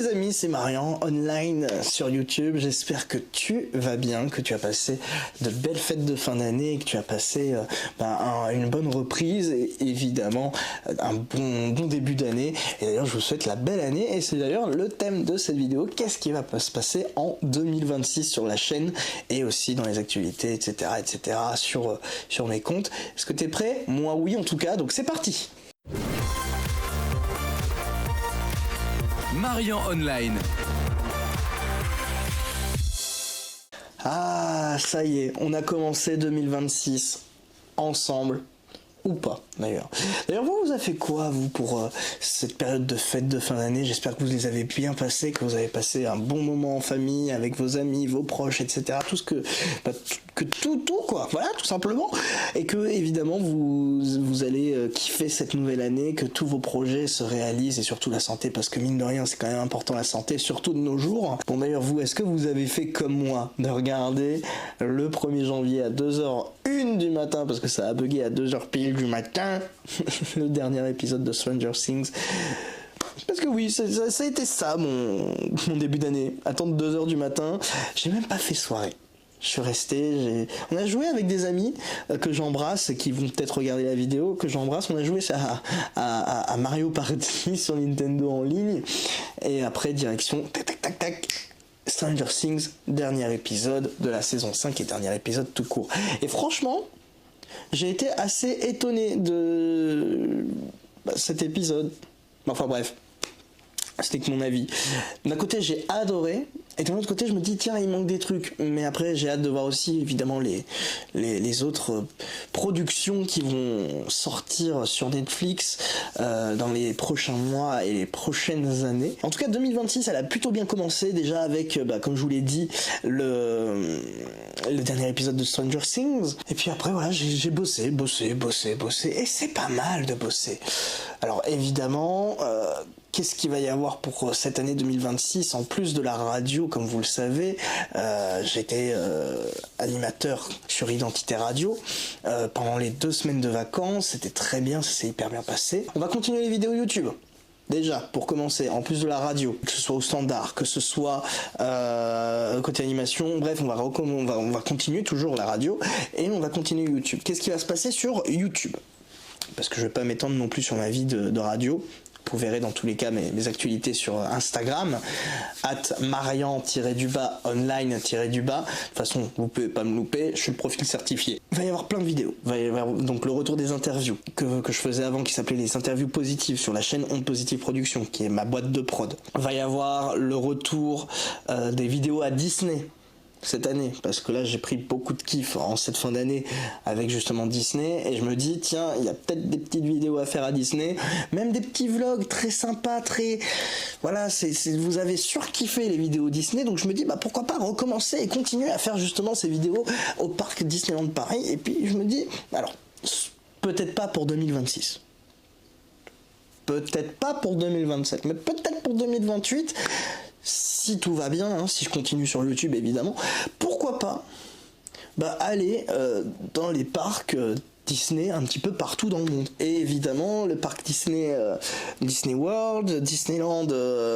amis, c'est Marian, online sur YouTube. J'espère que tu vas bien, que tu as passé de belles fêtes de fin d'année, que tu as passé une bonne reprise et évidemment un bon début d'année. Et d'ailleurs, je vous souhaite la belle année et c'est d'ailleurs le thème de cette vidéo. Qu'est-ce qui va se passer en 2026 sur la chaîne et aussi dans les actualités, etc. sur mes comptes. Est-ce que tu es prêt? Moi, oui, en tout cas. Donc, c'est parti! Marian Online. Ah, ça y est, on a commencé 2026 ensemble. Ou pas, d'ailleurs. D'ailleurs, vous avez fait quoi, vous, pour cette période de fête de fin d'année? J'espère que vous les avez bien passées, que vous avez passé un bon moment en famille, avec vos amis, vos proches, etc. Tout ce que... tout, quoi. Voilà, tout simplement. Et que, évidemment, vous allez kiffer cette nouvelle année, que tous vos projets se réalisent, et surtout la santé, parce que, mine de rien, c'est quand même important, la santé, surtout de nos jours. Bon, d'ailleurs, vous, est-ce que vous avez fait comme moi, de regarder le 1er janvier à 2h01 du matin, parce que ça a bugué à 2h pile du matin, le dernier épisode de Stranger Things. Parce que oui, ça a été ça mon début d'année. Attendre 2h du matin, j'ai même pas fait soirée. Je suis resté, on a joué avec des amis que j'embrasse, qui vont peut-être regarder la vidéo, que j'embrasse. On a joué à Mario Party sur Nintendo en ligne. Et après, direction, tac, Stranger Things, dernier épisode de la saison 5 et dernier épisode tout court. Et franchement, j'ai été assez étonné de cet épisode. Enfin bref, c'était que mon avis. D'un côté, j'ai adoré, et de l'autre côté, je me dis, tiens, il manque des trucs. Mais après, j'ai hâte de voir aussi, évidemment, les autres productions qui vont sortir sur Netflix dans les prochains mois et les prochaines années. En tout cas, 2026, elle a plutôt bien commencé, déjà avec, comme je vous l'ai dit, le dernier épisode de Stranger Things. Et puis après, voilà, j'ai bossé, et c'est pas mal de bosser. Alors, évidemment... qu'est-ce qu'il va y avoir pour cette année 2026 en plus de la radio, comme vous le savez? J'étais animateur sur Identité Radio pendant les 2 semaines de vacances, c'était très bien, ça s'est hyper bien passé. On va continuer les vidéos YouTube. Déjà, pour commencer, en plus de la radio, que ce soit au standard, que ce soit côté animation, bref, on va continuer toujours la radio et on va continuer YouTube. Qu'est-ce qui va se passer sur YouTube? Parce que je vais pas m'étendre non plus sur ma vie de radio. Vous verrez dans tous les cas mes actualités sur Instagram, @marian_online_. De toute façon, vous pouvez pas me louper, je suis le profil certifié. Il va y avoir plein de vidéos. Il va y avoir donc le retour des interviews que je faisais avant, qui s'appelait les interviews positives sur la chaîne Onde Positive Production, qui est ma boîte de prod. Il va y avoir le retour des vidéos à Disney cette année, parce que là j'ai pris beaucoup de kiff en cette fin d'année avec justement Disney, et je me dis tiens, il y a peut-être des petites vidéos à faire à Disney, même des petits vlogs très sympas, voilà, vous avez surkiffé les vidéos Disney, donc je me dis pourquoi pas recommencer et continuer à faire justement ces vidéos au parc Disneyland Paris. Et puis je me dis, alors peut-être pas pour 2026, peut-être pas pour 2027, mais peut-être pour 2028, si tout va bien, si je continue sur YouTube évidemment, pourquoi pas aller dans les parcs Disney un petit peu partout dans le monde. Et évidemment le parc Disney, Disney World, Disneyland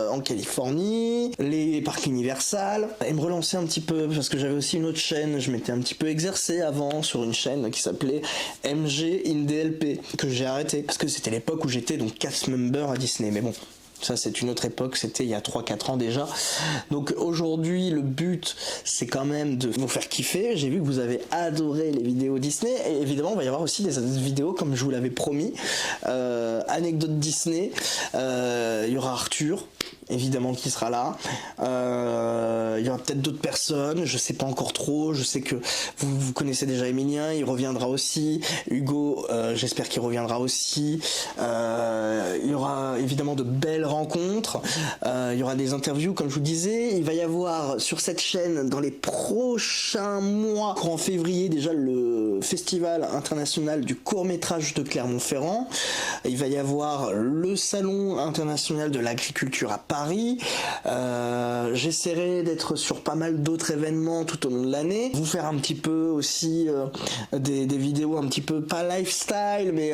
en Californie, les parcs Universal, et me relancer un petit peu, parce que j'avais aussi une autre chaîne, je m'étais un petit peu exercé avant sur une chaîne qui s'appelait MG in DLP, que j'ai arrêté, parce que c'était l'époque où j'étais donc cast member à Disney, mais bon... Ça, c'est une autre époque, c'était il y a 3-4 ans déjà. Donc aujourd'hui, le but, c'est quand même de vous faire kiffer. J'ai vu que vous avez adoré les vidéos Disney. Et évidemment, il va y avoir aussi des vidéos, comme je vous l'avais promis. Anecdote Disney. Il y aura Arthur, évidemment, qui sera là. Il y aura peut-être d'autres personnes, je sais pas encore trop. Je sais que vous connaissez déjà Emilien, il reviendra aussi. Hugo, j'espère qu'il reviendra aussi. Il y aura évidemment de belles rencontres, il y aura des interviews comme je vous disais, il va y avoir sur cette chaîne dans les prochains mois, en février déjà, le festival international du court-métrage de Clermont-Ferrand, il va y avoir le salon international de l'agriculture à Paris, j'essaierai d'être sur pas mal d'autres événements tout au long de l'année, vous faire un petit peu aussi des vidéos un petit peu pas lifestyle mais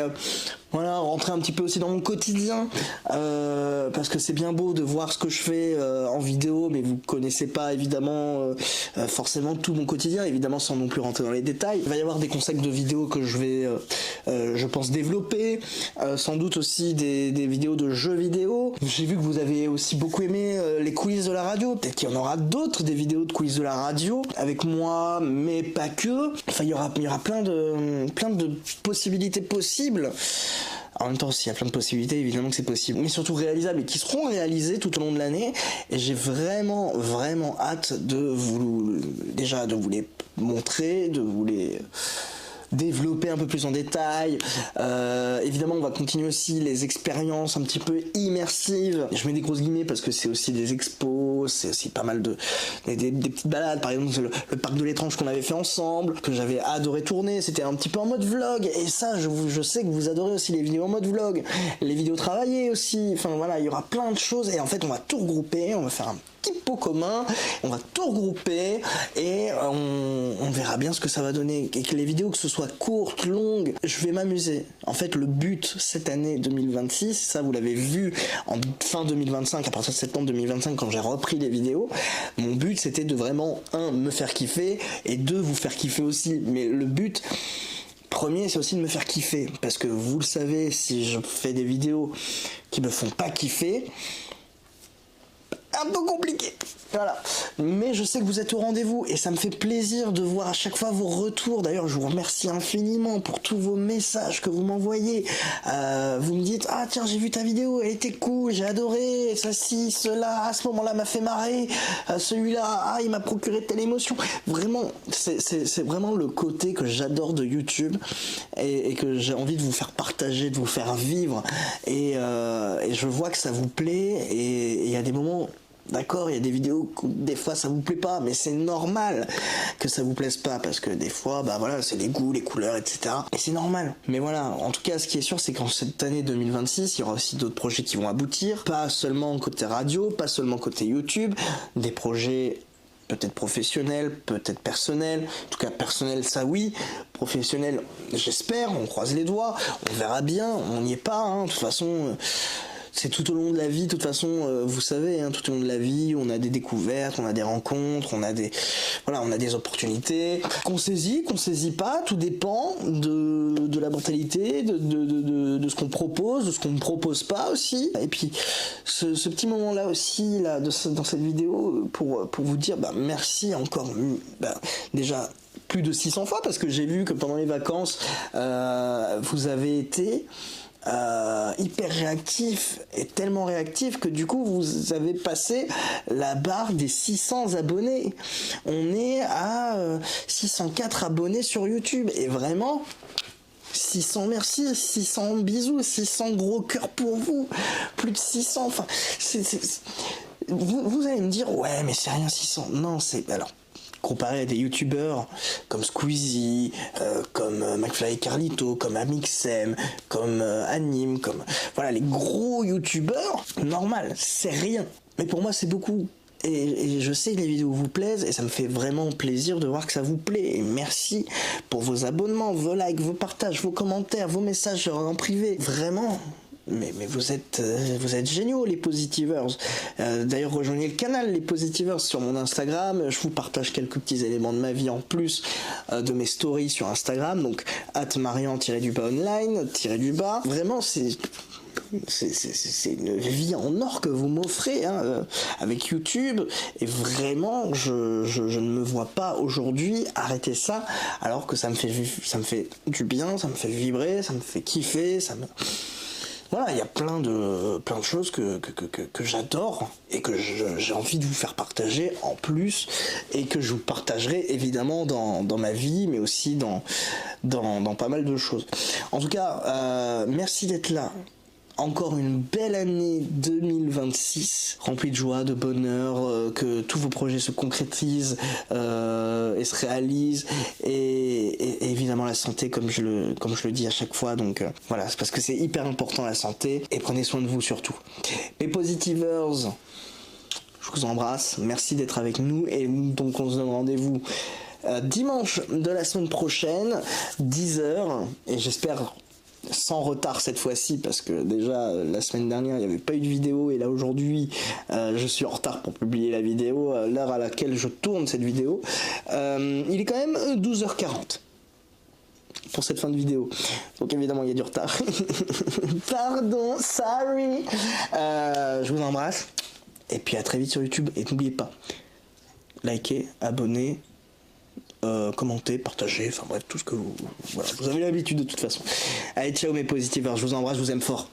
voilà, rentrer un petit peu aussi dans mon quotidien, parce que c'est bien beau de voir ce que je fais en vidéo, mais vous connaissez pas évidemment forcément tout mon quotidien, évidemment sans non plus rentrer dans les détails. Il va y avoir des concepts de vidéos que je vais, je pense, développer, sans doute aussi des vidéos de jeux vidéo. J'ai vu que vous avez aussi beaucoup aimé les quiz de la radio, peut-être qu'il y en aura d'autres, des vidéos de quiz de la radio, avec moi, mais pas que. Enfin, il y aura plein de possibilités possibles. En même temps, s'il y a plein de possibilités, évidemment que c'est possible, mais surtout réalisables et qui seront réalisées tout au long de l'année. Et j'ai vraiment hâte de vous les montrer, de vous les développer un peu plus en détail. Évidemment, on va continuer aussi les expériences un petit peu immersives. Je mets des grosses guillemets parce que c'est aussi des expos, c'est aussi pas mal des petites balades. Par exemple, le parc de l'étrange qu'on avait fait ensemble, que j'avais adoré tourner, c'était un petit peu en mode vlog. Et ça, je sais que vous adorez aussi les vidéos en mode vlog, les vidéos travaillées aussi. Enfin voilà, il y aura plein de choses. Et en fait, on va tout regrouper, on va faire un petit pot commun, on va tout regrouper et on verra bien ce que ça va donner. Et que les vidéos, que ce soit courtes, longues, je vais m'amuser. En fait, le but cette année 2026, ça vous l'avez vu en fin 2025, à partir de septembre 2025, quand j'ai repris les vidéos, mon but c'était de vraiment, me faire kiffer, et vous faire kiffer aussi. Mais le but premier, c'est aussi de me faire kiffer, parce que vous le savez, si je fais des vidéos qui me font pas kiffer, un peu compliqué, voilà. Mais je sais que vous êtes au rendez-vous et ça me fait plaisir de voir à chaque fois vos retours. D'ailleurs, je vous remercie infiniment pour tous vos messages que vous m'envoyez. Vous me dites, ah tiens, j'ai vu ta vidéo, elle était cool, j'ai adoré, ça, ci, cela, à ce moment-là m'a fait marrer, celui-là, ah, il m'a procuré telle émotion. Vraiment, c'est vraiment le côté que j'adore de YouTube et que j'ai envie de vous faire partager, de vous faire vivre. Et je vois que ça vous plaît, et il y a des moments... D'accord, il y a des vidéos où des fois ça vous plaît pas, mais c'est normal que ça vous plaise pas, parce que des fois, bah voilà, c'est les goûts, les couleurs, etc. Et c'est normal. Mais voilà, en tout cas, ce qui est sûr, c'est qu'en cette année 2026, il y aura aussi d'autres projets qui vont aboutir, pas seulement côté radio, pas seulement côté YouTube, des projets peut-être professionnels, peut-être personnels, en tout cas personnel ça oui, professionnel j'espère, on croise les doigts, on verra bien, on n'y est pas, hein, de toute façon... C'est tout au long de la vie, de toute façon, vous savez, hein, tout au long de la vie, on a des découvertes, on a des rencontres, on a des opportunités, qu'on saisit pas, tout dépend de la mentalité, de ce qu'on propose, de ce qu'on ne propose pas aussi. Et puis, ce petit moment-là aussi, là, dans cette vidéo, pour vous dire, merci encore, déjà, plus de 600 fois, parce que j'ai vu que pendant les vacances, vous avez été... hyper réactif, et tellement réactif que du coup vous avez passé la barre des 600 abonnés. On est à 604 abonnés sur YouTube, et vraiment 600 merci, 600 bisous, 600 gros cœurs pour vous, plus de 600, enfin vous allez me dire ouais mais c'est rien 600, non c'est... Alors comparé à des youtubeurs comme Squeezie, comme McFly et Carlito, comme Amixem, comme Anime, comme voilà les gros youtubeurs, normal, c'est rien. Mais pour moi c'est beaucoup. Et je sais que les vidéos vous plaisent, et ça me fait vraiment plaisir de voir que ça vous plaît. Et merci pour vos abonnements, vos likes, vos partages, vos commentaires, vos messages en privé. Vraiment. Mais vous êtes géniaux, les Positivers. D'ailleurs, rejoignez le canal les Positivers sur mon Instagram. Je vous partage quelques petits éléments de ma vie en plus de mes stories sur Instagram. Donc @marian_online_. Vraiment, c'est une vie en or que vous m'offrez, hein, avec YouTube, et vraiment je ne me vois pas aujourd'hui arrêter ça, alors que ça me fait du bien, ça me fait vibrer, ça me fait kiffer, voilà, il y a plein de choses que j'adore et que j'ai envie de vous faire partager en plus, et que je vous partagerai évidemment dans ma vie, mais aussi dans pas mal de choses. En tout cas, merci d'être là. Encore une belle année 2026, remplie de joie, de bonheur, que tous vos projets se concrétisent et se réalisent, et évidemment la santé, comme je le dis à chaque fois. Donc voilà, c'est parce que c'est hyper important, la santé, et prenez soin de vous surtout. Les Positivers, je vous embrasse, merci d'être avec nous, et donc on se donne rendez-vous dimanche de la semaine prochaine, 10h, et j'espère sans retard cette fois-ci, parce que déjà la semaine dernière il n'y avait pas eu de vidéo, et là aujourd'hui je suis en retard pour publier la vidéo, l'heure à laquelle je tourne cette vidéo. Il est quand même 12h40 pour cette fin de vidéo, donc évidemment il y a du retard. Pardon, sorry. Je vous embrasse, et puis à très vite sur YouTube, et n'oubliez pas, likez, abonnez, commentez, partagez, enfin bref, tout ce que vous... Voilà, vous avez l'habitude de toute façon. Allez, ciao mes positiveurs, je vous embrasse, je vous aime fort.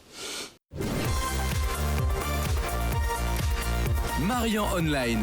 Marian Online.